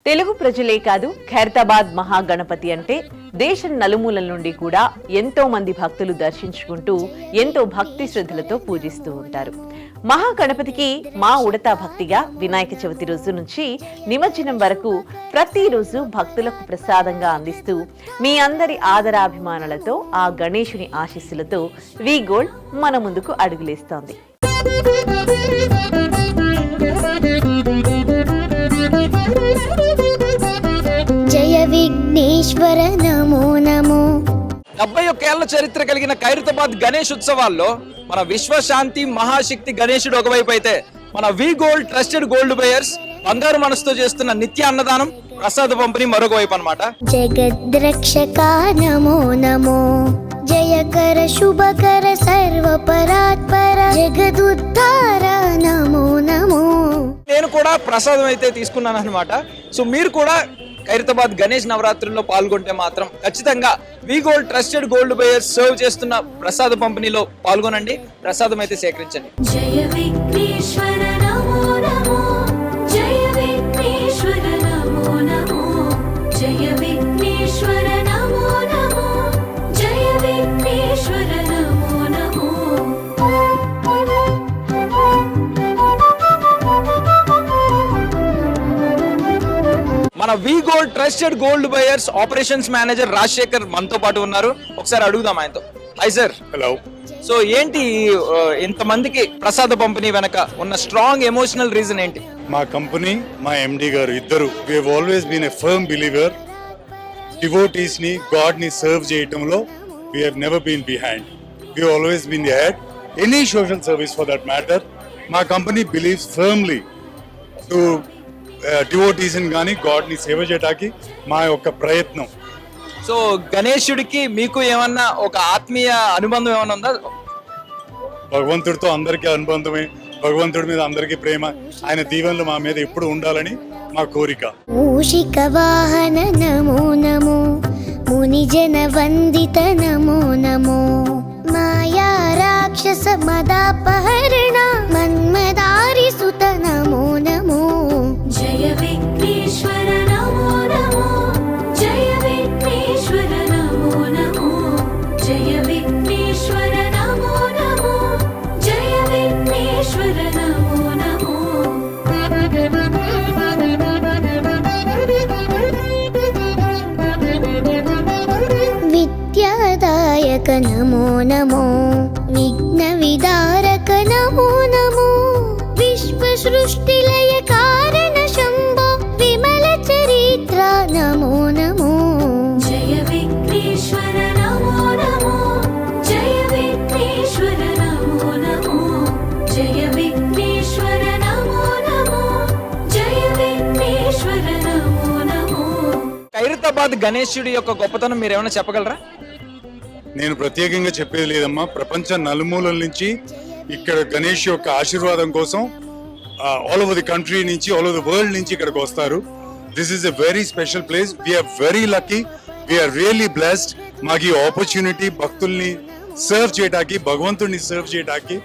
తెలుగు ప్రజలే కాదు, ఖైరతాబాద్ మహాగణపతి అంటే దేశం నలుమూలల నుండి కూడా ఎంతో మంది భక్తులు దర్శించుకుంటూ ఎంతో భక్తి శ్రద్ధలతో పూజిస్తూ ఉంటారు. మహాగణపతికి మా ఉడతా భక్తిగా వినాయక చవితి రోజు నుంచి నిమజ్జనం వరకు ప్రతిరోజు భక్తులకు ప్రసాదంగా అందిస్తూ మీ అందరి ఆదరాభిమానులతో ఆ గణేశుని ఆశీస్సులతో వి గోల్డ్ మన ముందుకు అడుగులేస్తోంది. జయ విఘ్నేశ్వర నమో నమో. 71 ఏళ్ల చరిత్ర కలిగిన ఖైరతాబాద్ గణేష్ ఉత్సవాల్లో మన విశ్వశాంతి మహాశక్తి గణేశుడు ఒకవైపు అయితే, మన V Gold trusted gold buyers బంగారు మనసుతో చేస్తున్న నిత్య అన్నదానం ప్రసాద పంపిణీ మరొక వైపు అన్నమాట. జగద్రక్షక నమో నమో. జయకర శుభకర సర్వపరాత్పర జగదుద్ధార నమో నమో. నేను కూడా ప్రసాదం అయితే తీసుకున్నాను అనమాట. సో మీరు కూడా ఖైరతాబాద్ గణేష్ నవరాత్రుల్లో పాల్గొంటే మాత్రం ఖచ్చితంగా V Gold trusted gold buyers serve చేస్తున్న ప్రసాద పంపిణీలో పాల్గొనండి, ప్రసాదం అయితే సేకరించండి. జయ విఘ్నేశ్వర నమో నమో. జయ విఘ్నేశ్వర నమో నమో. జయ విఘ్నేశ్వర నమో నమో. జయ విఘ్నేశ్వర నమో నమో. మన V Gold trusted gold buyers operations manager Rajasekhar మనతో పాటు ఉన్నారు. ఒకసారి అడుగుదాం ఆయనతో. Hi sir. హలో. సో ఏంటి ఇంతమందికి ప్రసాద పంపిణీ వెనక ఉన్న స్ట్రాంగ్ ఎమోషనల్ రీజన్ ఏంటి? మా కంపెనీ, మా ఎండి గారు ఇద్దరు we have always been a firm believer. Devotees ని, గాడ్ ని సర్వ్ చేయటంలో we have never been behind. We have always been the head any social service for that matter. మా company believes firmly to devotees ని కానీ God ని సేవ చేయడానికి మా యొక్క ప్రయత్నం. సో గణేశుడికి మీకు ఏమన్నా ఒక ఆత్మీయ అనుబంధం ఏమన్నా ఉందా? భగవంతుడితో అందరికీ అనుబంధమే, భగవంతుడి మీద అందరికీ ప్రేమ, ఆయన దీవెనలు మా మీద ఎప్పుడు ఉండాలని మా కోరిక. మూషిక వాహన నమో నమో. మునిజన వందిత నమో నమో. మాయా రాక్షస మదాపహరణ మన్మదారి సుత నమో నమో. జయ విఘ్నేశ్వర నమో నమో. జయ విఘ్నేశ్వర నమో నమో. జయ విఘ్నేశ్వర నమో నమో. జయ విఘ్నేశ్వర నమో నమో. విద్యాదాయక నమో నమో. విఘ్న విదారక నమో నమో. విశ్వ సృష్టిలయ కారణ శంభో విమల చరిత్ర నమో నమో. జయ విఘ్నేశ్వర నమో నమో. జయ విఘ్నేశ్వర నమో నమో. జయ విఘ్నేశ్వర నమో నమో. జయ విఘ్నేశ్వర నమో నమో. ఖైరతాబాద్ గణేశుడి యొక్క గొప్పతనం మీరు ఏమైనా చెప్పగలరా? నేను ప్రత్యేకంగా చెప్పేది లేదమ్మా. ప్రపంచ నలుమూలల నుంచి ఇక్కడ గణేష్ యొక్క ఆశీర్వాదం కోసం ఆల్ ఓవర్ ది కంట్రీ నుంచి, ఆల్ ఓవర్ ది వరల్డ్ నుంచి ఇక్కడికి వస్తారు. This is a very special place. We are very lucky, we are really blessed. మాకు ఈ ఆపర్చునిటీ భక్తుల్ని సర్వ్ చేయడానికి, భగవంతుడిని సర్వ్ చేయడానికి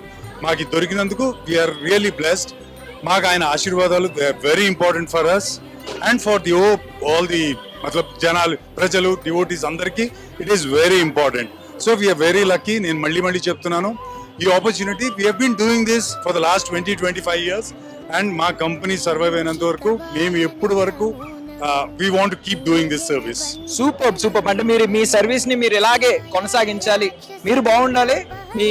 మాకు దొరికినందుకు వీఆర్ రియల్లీ బ్లెస్డ్. మాకు ఆయన ఆశీర్వాదాలు they are very important for us and for the all the మతలబ్ జనాలు, ప్రజలు, డివోటీస్ అందరికీ it is very important. So we are very lucky. నేను మళ్ళీ చెప్తున్నాను, ఈ opportunity we have been doing this for the last 20-25 years and మా company survive అయినంత వరకు మేము ఎప్పుడు వరకు we want to keep doing this service. Super. అంటే మీరు మీ సర్వీస్ ని మీరు ఇలాగే కొనసాగించాలి, మీరు బాగుండాలి, మీ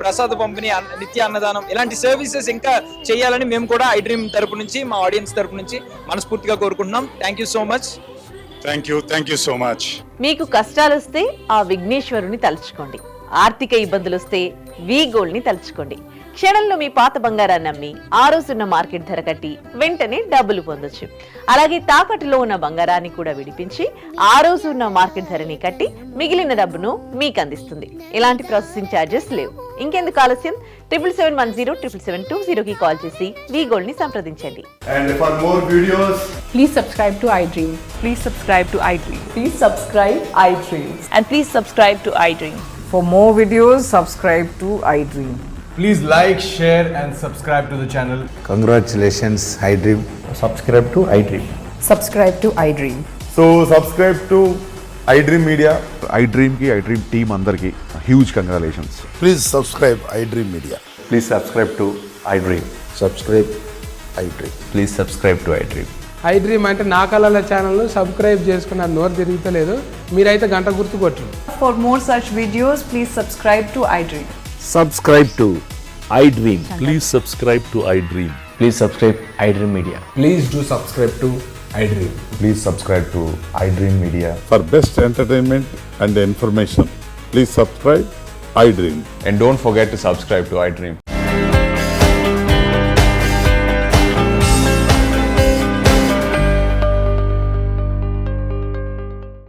ప్రసాద పంపిణీ, నిత్య అన్నదానం ఇలాంటి సర్వీసెస్ ఇంకా చేయాలని మేము కూడా ఐ డ్రీమ్ తరపు నుంచి, మా ఆడియన్స్ తరపు నుంచి మనస్ఫూర్తిగా కోరుకుంటున్నాం. Thank you so much. Thank you so much. మీకు కష్టాలు వస్తే ఆ విఘ్నేశ్వరుని తలుచుకోండి, ఆర్థిక ఇబ్బందులు వస్తే వి గోల్డ్ ని తలుచుకోండి. క్షణంలో మీ పాత బంగారాన్ని అమ్మి ఆ రోజున్న మార్కెట్ ధర కట్టి వెంటనే డబ్బులు పొందొచ్చు. అలాగే తాకట్టులో ఉన్న బంగారాన్ని కూడా విడిపించి ఆ రోజు ఉన్న మార్కెట్ ధరని కట్టి మిగిలిన డబ్బును మీకు అందిస్తుంది. ఎలాంటి ప్రాసెసింగ్ ఛార్జెస్ లేవు. ఇంకెందుకు ఆలస్యం? 77107772 కి కాల్ చేసి వి గోల్డ్ ని సంప్రదించండి. And for more videos, please subscribe to iDream. Please subscribe to iDream. Please subscribe iDream. And please subscribe to iDream. For more videos, subscribe to iDream. Please like, share, and subscribe to the channel. Congratulations, iDream. Subscribe to iDream. Subscribe to iDream. So subscribe to iDream Media. iDream ki iDream team అందరికి huge congratulations. Please subscribe iDream Media. Please subscribe to iDream. Subscribe iDream. Please subscribe to iDream. iDream అంటే నా కళల ఛానల్ను subscribe చేసుకున్న నోరు తిరుగుతలేదు, మీరైతే గంట గుర్తు కొట్టండి. For more such videos, please subscribe to iDream. Subscribe to iDream. Please subscribe to iDream. Please subscribe iDream Media. Please do subscribe to iDream. Please subscribe to iDream Media. For best entertainment and information, please subscribe iDream. And don't forget to subscribe to iDream.